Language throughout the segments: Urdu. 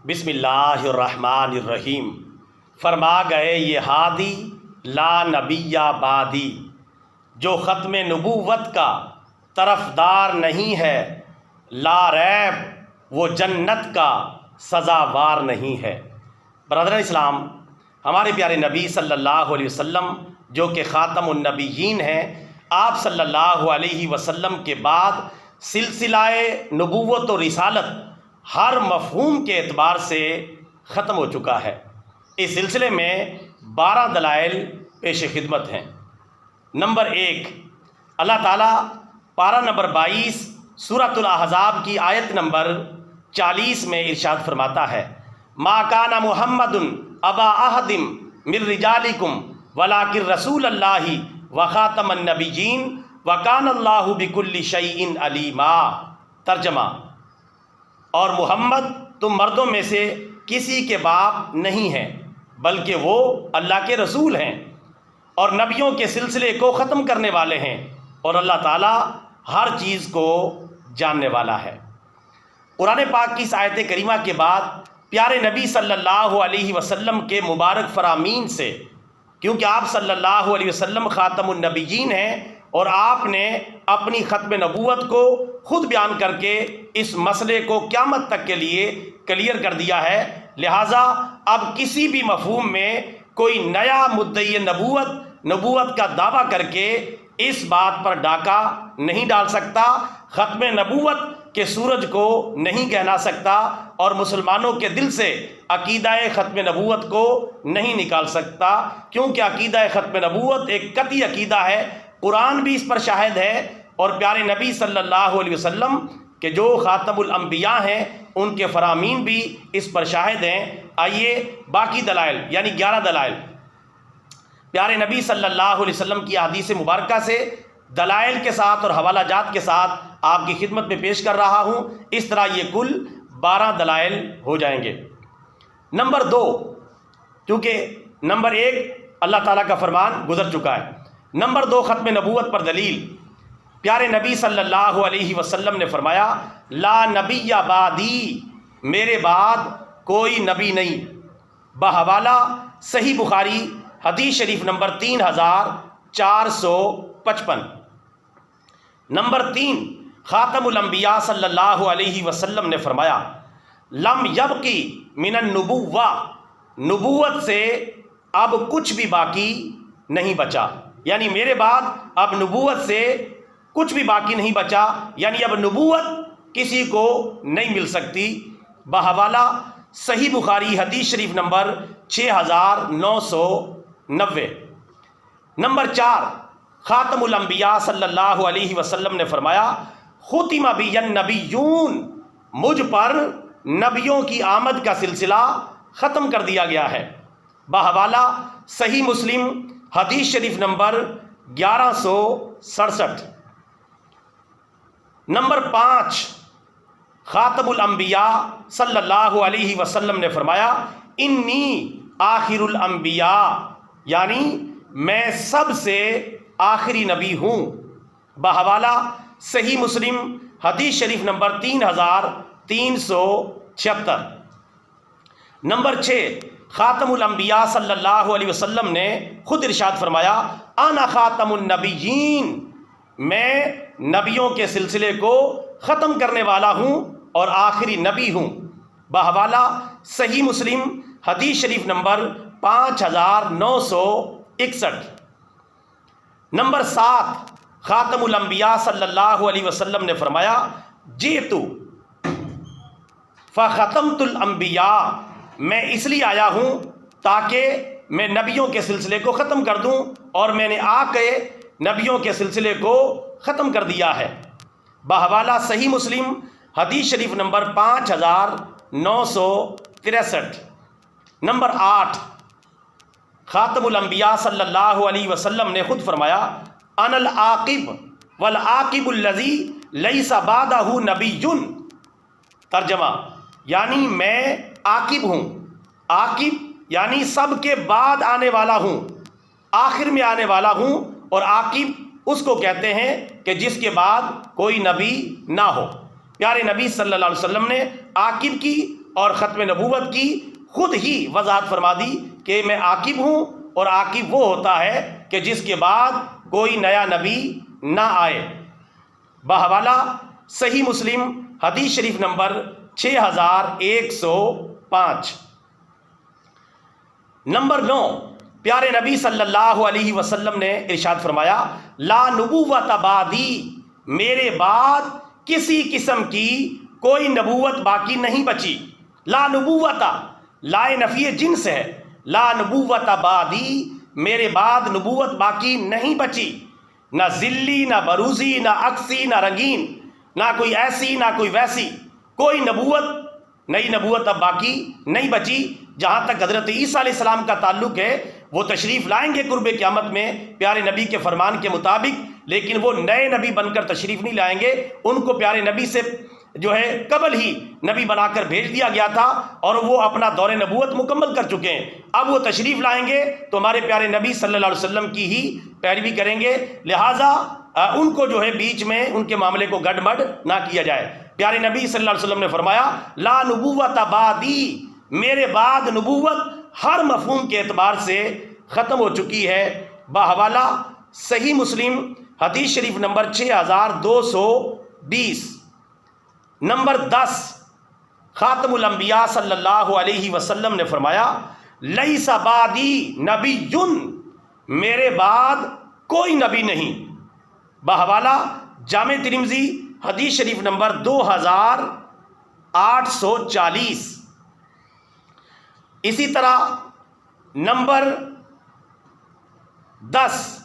بسم اللہ الرحمن الرحیم۔ فرما گئے یہ ہادی لا نبی بعدی، جو ختم نبوت کا طرفدار نہیں ہے، لا ریب وہ جنت کا سزاوار نہیں ہے۔ برادران اسلام، ہمارے پیارے نبی صلی اللہ علیہ وسلم جو کہ خاتم النبیین ہیں، آپ صلی اللہ علیہ وسلم کے بعد سلسلہ نبوت و رسالت ہر مفہوم کے اعتبار سے ختم ہو چکا ہے۔ اس سلسلے میں 12 دلائل پیش خدمت ہیں۔ نمبر 1، اللہ تعالیٰ پارہ نمبر 22 سورۃ الاحزاب کی آیت نمبر 40 میں ارشاد فرماتا ہے، ما کان محمد ابا احد من رجالکم ولکن رسول اللہ وخاتم النبیین وکان اللہ بکل شیء علیما۔ ترجمہ، اور محمد تم مردوں میں سے کسی کے باپ نہیں ہیں بلکہ وہ اللہ کے رسول ہیں اور نبیوں کے سلسلے کو ختم کرنے والے ہیں، اور اللہ تعالیٰ ہر چیز کو جاننے والا ہے۔ قرآن پاک کی اس آیت کریمہ کے بعد پیارے نبی صلی اللہ علیہ وسلم کے مبارک فرامین سے، کیونکہ آپ صلی اللہ علیہ وسلم خاتم النبیین ہیں اور آپ نے اپنی ختم نبوت کو خود بیان کر کے اس مسئلے کو قیامت تک کے لیے کلیئر کر دیا ہے، لہٰذا اب کسی بھی مفہوم میں کوئی نیا مدعی نبوت کا دعویٰ کر کے اس بات پر ڈاکہ نہیں ڈال سکتا، ختم نبوت کے سورج کو نہیں گہنا سکتا اور مسلمانوں کے دل سے عقیدہ ختم نبوت کو نہیں نکال سکتا، کیونکہ عقیدہ ختم نبوت ایک قطعی عقیدہ ہے۔ قرآن بھی اس پر شاہد ہے اور پیارے نبی صلی اللہ علیہ وسلم کہ جو خاتم الانبیاء ہیں ان کے فرامین بھی اس پر شاہد ہیں۔ آئیے باقی دلائل یعنی 11 دلائل پیارے نبی صلی اللہ علیہ وسلم کی احادیث مبارکہ سے دلائل کے ساتھ اور حوالہ جات کے ساتھ آپ کی خدمت میں پیش کر رہا ہوں۔ اس طرح یہ کل 12 دلائل ہو جائیں گے۔ نمبر 2، کیونکہ نمبر 1 اللہ تعالیٰ کا فرمان گزر چکا ہے۔ نمبر 2، ختم نبوت پر دلیل۔ پیارے نبی صلی اللہ علیہ وسلم نے فرمایا، لا نبی بعدی، میرے بعد کوئی نبی نہیں، بحوالہ صحیح بخاری حدیث شریف نمبر 3455۔ نمبر 3، خاتم الانبیاء صلی اللہ علیہ وسلم نے فرمایا، لم یبقی من النبوہ، نبوت سے اب کچھ بھی باقی نہیں بچا، یعنی میرے بعد اب نبوت سے کچھ بھی باقی نہیں بچا، یعنی اب نبوت کسی کو نہیں مل سکتی۔ بحوالہ صحیح بخاری حدیث شریف نمبر 6990۔ نمبر 4، خاتم الانبیاء صلی اللہ علیہ وسلم نے فرمایا، ختم بی النبیون، مجھ پر نبیوں کی آمد کا سلسلہ ختم کر دیا گیا ہے۔ بحوالہ صحیح مسلم حدیث شریف نمبر 1167۔ نمبر 5، خاتم الانبیاء صلی اللہ علیہ وسلم نے فرمایا، انی آخر الانبیاء، یعنی میں سب سے آخری نبی ہوں۔ بحوالہ صحیح مسلم حدیث شریف نمبر 3376۔ نمبر 6، خاتم الانبیاء صلی اللہ علیہ وسلم نے خود ارشاد فرمایا، انا خاتم النبیین، میں نبیوں کے سلسلے کو ختم کرنے والا ہوں اور آخری نبی ہوں۔ بحوالہ صحیح مسلم حدیث شریف نمبر 5961۔ نمبر 7، خاتم الانبیاء صلی اللہ علیہ وسلم نے فرمایا، جئت فختمت الانبیاء، میں اس لیے آیا ہوں تاکہ میں نبیوں کے سلسلے کو ختم کر دوں، اور میں نے آ کے نبیوں کے سلسلے کو ختم کر دیا ہے۔ بحوالہ صحیح مسلم حدیث شریف نمبر 5963۔ نمبر 8، خاتم الانبیاء صلی اللہ علیہ وسلم نے خود فرمایا، انا العاقب والعاقب الذی لیس بعدہ نبی۔ ترجمہ، یعنی میں عاقب ہوں، عاقب یعنی سب کے بعد آنے والا ہوں، آخر میں آنے والا ہوں، اور عاقب اس کو کہتے ہیں کہ جس کے بعد کوئی نبی نہ ہو۔ پیارے نبی صلی اللہ علیہ وسلم نے عاقب کی اور ختم نبوت کی خود ہی وضاحت فرما دی کہ میں عاقب ہوں، اور عاقب وہ ہوتا ہے کہ جس کے بعد کوئی نیا نبی نہ آئے۔ بحوالہ صحیح مسلم حدیث شریف نمبر 6105۔ نمبر 9، پیارے نبی صلی اللہ علیہ وسلم نے ارشاد فرمایا، لا نبوت بعدی، میرے بعد کسی قسم کی کوئی نبوت باقی نہیں بچی۔ لا نبوت، لا نفی جنس ہے، لا نبوت بعدی، میرے بعد نبوت باقی نہیں بچی، نہ ذلی، نہ بروزی، نہ عکسی، نہ رنگین، نہ کوئی ایسی نہ کوئی ویسی، کوئی نبوت، نئی نبوت اب باقی نہیں بچی۔ جہاں تک حضرت عیسیٰ علیہ السلام کا تعلق ہے، وہ تشریف لائیں گے قرب قیامت میں پیارے نبی کے فرمان کے مطابق، لیکن وہ نئے نبی بن کر تشریف نہیں لائیں گے، ان کو پیارے نبی سے جو ہے قبل ہی نبی بنا کر بھیج دیا گیا تھا، اور وہ اپنا دور نبوت مکمل کر چکے ہیں۔ اب وہ تشریف لائیں گے تو ہمارے پیارے نبی صلی اللہ علیہ وسلم کی ہی پیروی کریں گے، لہٰذا ان کو جو ہے بیچ میں ان کے معاملے کو گڑ مڈ نہ کیا جائے۔ پیارے نبی صلی اللہ علیہ وسلم نے فرمایا، لا نبوت بعدی، میرے بعد نبوت ہر مفہوم کے اعتبار سے ختم ہو چکی ہے۔ بحوالہ صحیح مسلم حدیث شریف نمبر 6220۔ نمبر 10، خاتم الانبیاء صلی اللہ علیہ وسلم نے فرمایا، لیس بعدی نبی، میرے بعد کوئی نبی نہیں۔ بحوالہ جامع ترمذی حدیث شریف نمبر 2840۔ اسی طرح نمبر 10،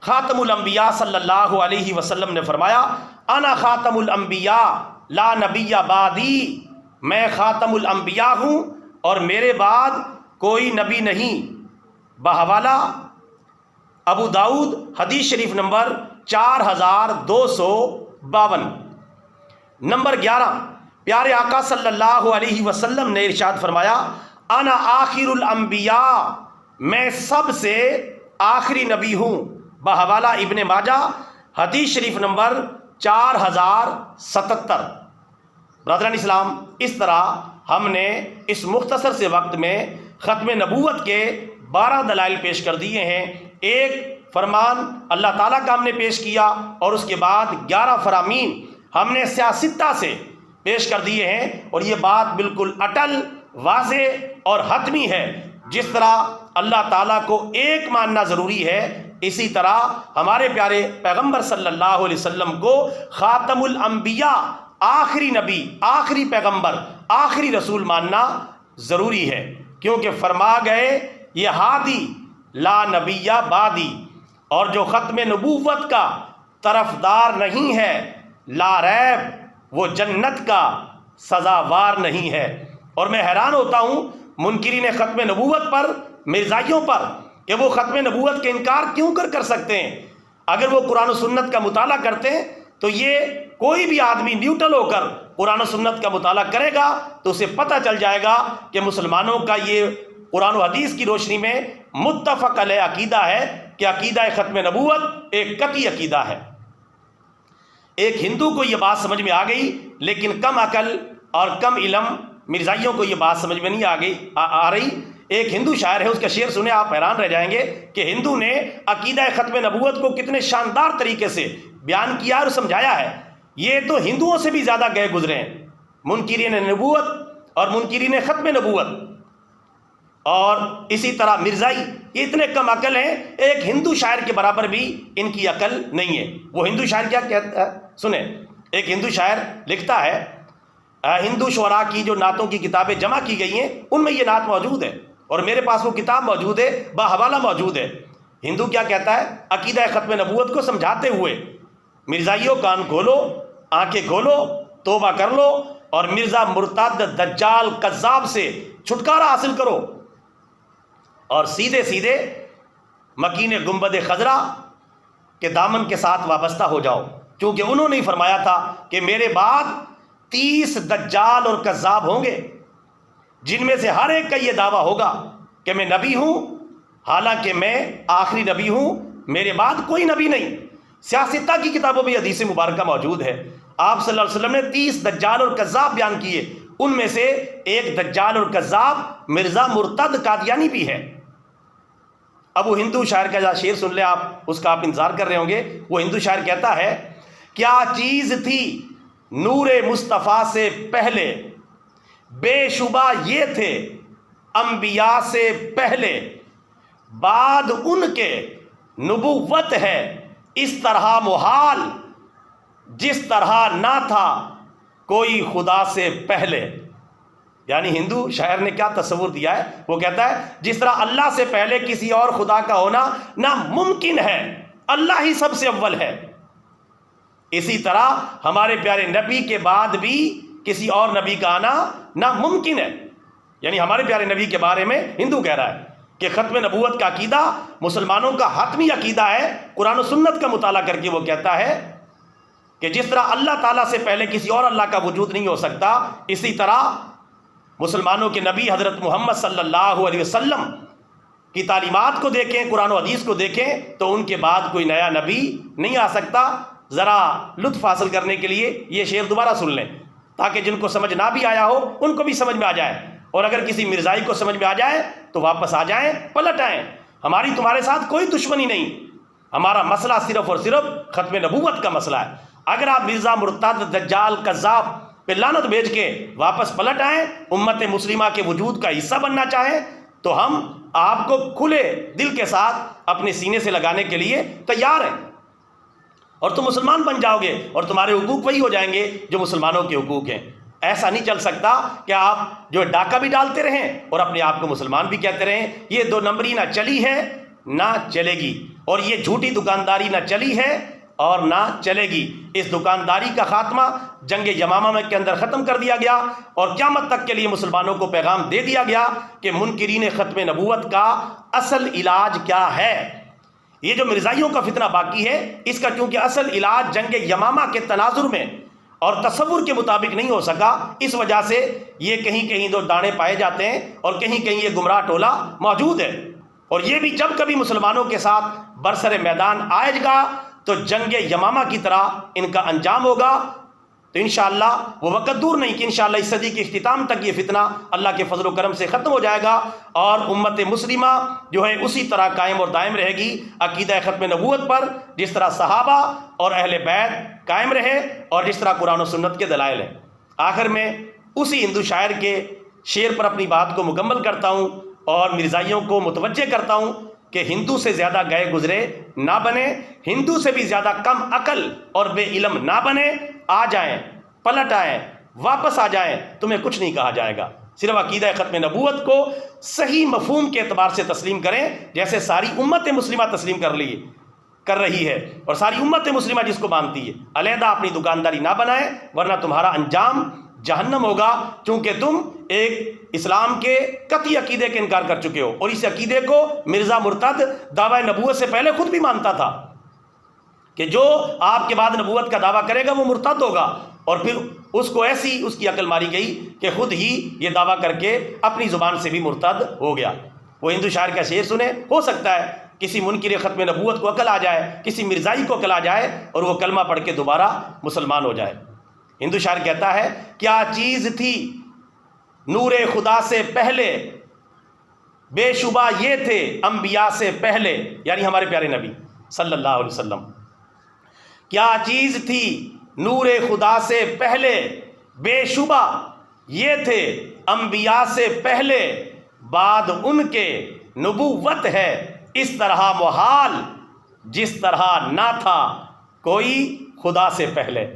خاتم الانبیاء صلی اللہ علیہ وسلم نے فرمایا، انا خاتم الانبیاء لا نبی بعدی، میں خاتم الانبیاء ہوں اور میرے بعد کوئی نبی نہیں۔ بحوالہ ابو داؤد حدیث شریف نمبر 4252۔ نمبر 11، پیارے آقا صلی اللہ علیہ وسلم نے ارشاد فرمایا، انا آخر الانبیاء، میں سب سے آخری نبی ہوں۔ بحوالہ ابن ماجہ حدیث شریف نمبر 4077۔ برادران اسلام، اس طرح ہم نے اس مختصر سے وقت میں ختم نبوت کے 12 دلائل پیش کر دیے ہیں۔ ایک فرمان اللہ تعالیٰ کا ہم نے پیش کیا، اور اس کے بعد 11 فرامین ہم نے سیاستہ سے پیش کر دیے ہیں، اور یہ بات بالکل اٹل، واضح اور حتمی ہے۔ جس طرح اللہ تعالیٰ کو ایک ماننا ضروری ہے، اسی طرح ہمارے پیارے پیغمبر صلی اللہ علیہ وسلم کو خاتم الانبیاء، آخری نبی، آخری پیغمبر، آخری رسول ماننا ضروری ہے، کیونکہ فرما گئے، یہ ہادی لا نبی بعدی، اور جو ختم نبوت کا طرفدار نہیں ہے، لا ریب، وہ جنت کا سزاوار نہیں ہے۔ اور میں حیران ہوتا ہوں منکرین ختم نبوت پر، مرزائیوں پر، کہ وہ ختم نبوت کے انکار کیوں کر سکتے ہیں؟ اگر وہ قرآن و سنت کا مطالعہ کرتے ہیں تو یہ کوئی بھی آدمی نیوٹرل ہو کر قرآن و سنت کا مطالعہ کرے گا تو اسے پتہ چل جائے گا کہ مسلمانوں کا یہ قرآن و حدیث کی روشنی میں متفق علیہ عقیدہ ہے کہ عقیدہ ختم نبوت ایک قطعی عقیدہ ہے۔ ایک ہندو کو یہ بات سمجھ میں آ گئی، لیکن کم عقل اور کم علم مرزائیوں کو یہ بات سمجھ میں نہیں آ رہی۔ ایک ہندو شاعر ہے، اس کا شعر سنے آپ حیران رہ جائیں گے کہ ہندو نے عقیدہ ختم نبوت کو کتنے شاندار طریقے سے بیان کیا اور سمجھایا ہے۔ یہ تو ہندوؤں سے بھی زیادہ گئے گزرے ہیں، منکرین نبوت اور منکرین ختم نبوت، اور اسی طرح مرزائی، یہ اتنے کم عقل ہیں، ایک ہندو شاعر کے برابر بھی ان کی عقل نہیں ہے۔ وہ ہندو شاعر کیا کہتا ہے سنیں، ایک ہندو شاعر لکھتا ہے، ہندو شعراء کی جو نعتوں کی کتابیں جمع کی گئی ہیں ان میں یہ نعت موجود ہے، اور میرے پاس وہ کتاب موجود ہے، باحوالہ موجود ہے۔ ہندو کیا کہتا ہے عقیدہ ختم نبوت کو سمجھاتے ہوئے، مرزائیوں کان کھولو، آنکھیں کھولو، توبہ کر لو، اور مرزا مرتد دجال کذاب سے چھٹکارا حاصل کرو، اور سیدھے سیدھے مکین گنبد خضرا کے دامن کے ساتھ وابستہ ہو جاؤ، کیونکہ انہوں نے ہی فرمایا تھا کہ میرے بعد 30 دجال اور کذاب ہوں گے، جن میں سے ہر ایک کا یہ دعویٰ ہوگا کہ میں نبی ہوں، حالانکہ میں آخری نبی ہوں، میرے بعد کوئی نبی نہیں۔ سیاستہ کی کتابوں میں حدیث مبارکہ موجود ہے، آپ صلی اللہ علیہ وسلم نے 30 دجال اور کذاب بیان کیے، ان میں سے ایک دجال اور کذاب مرزا مرتد قادیانی بھی ہے۔ اب وہ ہندو شاعر کا شعر سن لیں آپ، اس کا آپ انتظار کر رہے ہوں گے۔ وہ ہندو شاعر کہتا ہے، کیا چیز تھی نور مصطفیٰ سے پہلے، بے شبہ یہ تھے انبیاء سے پہلے، بعد ان کے نبوت ہے اس طرح محال، جس طرح نہ تھا کوئی خدا سے پہلے۔ یعنی ہندو شاعر نے کیا تصور دیا ہے؟ وہ کہتا ہے جس طرح اللہ سے پہلے کسی اور خدا کا ہونا ناممکن ہے، اللہ ہی سب سے اول ہے، اسی طرح ہمارے پیارے نبی کے بعد بھی کسی اور نبی کا آنا ناممکن ہے۔ یعنی ہمارے پیارے نبی کے بارے میں ہندو کہہ رہا ہے کہ ختم نبوت کا عقیدہ مسلمانوں کا حتمی عقیدہ ہے۔ قرآن و سنت کا مطالعہ کر کے وہ کہتا ہے کہ جس طرح اللہ تعالیٰ سے پہلے کسی اور اللہ کا وجود نہیں ہو سکتا، اسی طرح مسلمانوں کے نبی حضرت محمد صلی اللہ علیہ وسلم کی تعلیمات کو دیکھیں، قرآن و حدیث کو دیکھیں تو ان کے بعد کوئی نیا نبی نہیں آ سکتا۔ ذرا لطف حاصل کرنے کے لیے یہ شعر دوبارہ سن لیں تاکہ جن کو سمجھ نہ بھی آیا ہو ان کو بھی سمجھ میں آ جائے، اور اگر کسی مرزائی کو سمجھ میں آ جائے تو واپس آ جائیں، پلٹ آئیں۔ ہماری تمہارے ساتھ کوئی دشمنی نہیں، ہمارا مسئلہ صرف اور صرف ختم نبوت کا مسئلہ ہے۔ اگر آپ مرزا مرتد دجال کذاب پہ لعنت بھیج کے واپس پلٹ آئیں، امت مسلمہ کے وجود کا حصہ بننا چاہیں، تو ہم آپ کو کھلے دل کے ساتھ اپنے سینے سے لگانے کے لیے تیار ہیں، اور تم مسلمان بن جاؤ گے اور تمہارے حقوق وہی ہو جائیں گے جو مسلمانوں کے حقوق ہیں۔ ایسا نہیں چل سکتا کہ آپ جو ڈاکہ بھی ڈالتے رہیں اور اپنے آپ کو مسلمان بھی کہتے رہیں۔ یہ دو نمبری نہ چلی ہے نہ چلے گی، اور یہ جھوٹی دکانداری نہ چلی ہے اور نہ چلے گی۔ اس دکانداری کا خاتمہ جنگ یمامہ کے اندر ختم کر دیا گیا، اور قیامت تک کے لیے مسلمانوں کو پیغام دے دیا گیا کہ منکرین ختم نبوت کا اصل علاج کیا ہے۔ یہ جو مرزائیوں کا فتنہ باقی ہے، اس کا چونکہ اصل علاج جنگ یمامہ کے تناظر میں اور تصور کے مطابق نہیں ہو سکا، اس وجہ سے یہ کہیں کہیں دو دانے پائے جاتے ہیں اور کہیں کہیں یہ گمراہ ٹولہ موجود ہے۔ اور یہ بھی جب کبھی مسلمانوں کے ساتھ برسر میدان آئے گا تو جنگ یمامہ کی طرح ان کا انجام ہوگا۔ تو انشاءاللہ وہ وقت دور نہیں کہ انشاءاللہ اس صدی کے اختتام تک یہ فتنہ اللہ کے فضل و کرم سے ختم ہو جائے گا، اور امت مسلمہ جو ہے اسی طرح قائم اور دائم رہے گی عقیدہ ختم نبوت پر، جس طرح صحابہ اور اہل بیت قائم رہے اور جس طرح قرآن و سنت کے دلائل ہیں۔ آخر میں اسی ہندو شاعر کے شعر پر اپنی بات کو مکمل کرتا ہوں اور مرزائیوں کو متوجہ کرتا ہوں کہ ہندو سے زیادہ گئے گزرے نہ بنے، ہندو سے بھی زیادہ کم عقل اور بے علم نہ بنے۔ آ جائیں، پلٹ آئیں، واپس آ جائیں، تمہیں کچھ نہیں کہا جائے گا۔ صرف عقیدہ ختم نبوت کو صحیح مفہوم کے اعتبار سے تسلیم کریں، جیسے ساری امت مسلمہ تسلیم کر رہی ہے اور ساری امت مسلمہ جس کو مانتی ہے۔ علیحدہ اپنی دکانداری نہ بنائیں، ورنہ تمہارا انجام جہنم ہوگا، چونکہ تم ایک اسلام کے قطعی عقیدے کے انکار کر چکے ہو، اور اس عقیدے کو مرزا مرتد دعوی نبوت سے پہلے خود بھی مانتا تھا کہ جو آپ کے بعد نبوت کا دعویٰ کرے گا وہ مرتد ہوگا، اور پھر اس کو ایسی اس کی عقل ماری گئی کہ خود ہی یہ دعویٰ کر کے اپنی زبان سے بھی مرتد ہو گیا۔ وہ ہندو شاعر کا شعر سنیں، ہو سکتا ہے کسی منکر ختم نبوت کو عقل آ جائے، کسی مرزائی کو عقل آ جائے اور وہ کلمہ پڑھ کے دوبارہ مسلمان ہو جائے۔ ہندو شاعر کہتا ہے، کیا چیز تھی نور خدا سے پہلے، بے شبہ یہ تھے انبیاء سے پہلے، یعنی ہمارے پیارے نبی صلی اللہ علیہ وسلم۔ کیا چیز تھی نور خدا سے پہلے، بے شبہ یہ تھے انبیاء سے پہلے، بعد ان کے نبوت ہے اس طرح محال، جس طرح نہ تھا کوئی خدا سے پہلے۔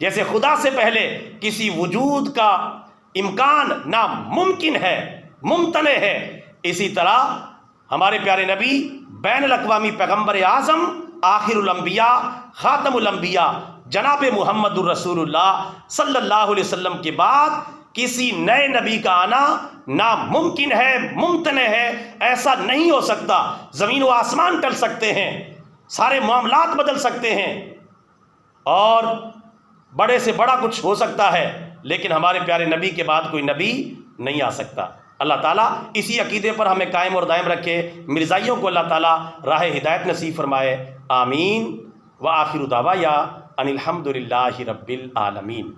جیسے خدا سے پہلے کسی وجود کا امکان ناممکن ہے، ممتنع ہے، اسی طرح ہمارے پیارے نبی بین الاقوامی پیغمبر اعظم، آخر الانبیاء، خاتم الانبیاء جناب محمد الرسول اللہ صلی اللہ علیہ وسلم کے بعد کسی نئے نبی کا آنا ناممکن ہے، ممتنع ہے، ایسا نہیں ہو سکتا۔ زمین و آسمان ٹل سکتے ہیں، سارے معاملات بدل سکتے ہیں، اور بڑے سے بڑا کچھ ہو سکتا ہے، لیکن ہمارے پیارے نبی کے بعد کوئی نبی نہیں آ سکتا۔ اللہ تعالیٰ اسی عقیدے پر ہمیں قائم اور دائم رکھے، مرزائیوں کو اللہ تعالیٰ راہ ہدایت نصیب فرمائے، آمین۔ وآخر دعوایا ان الحمد للہ رب العالمین۔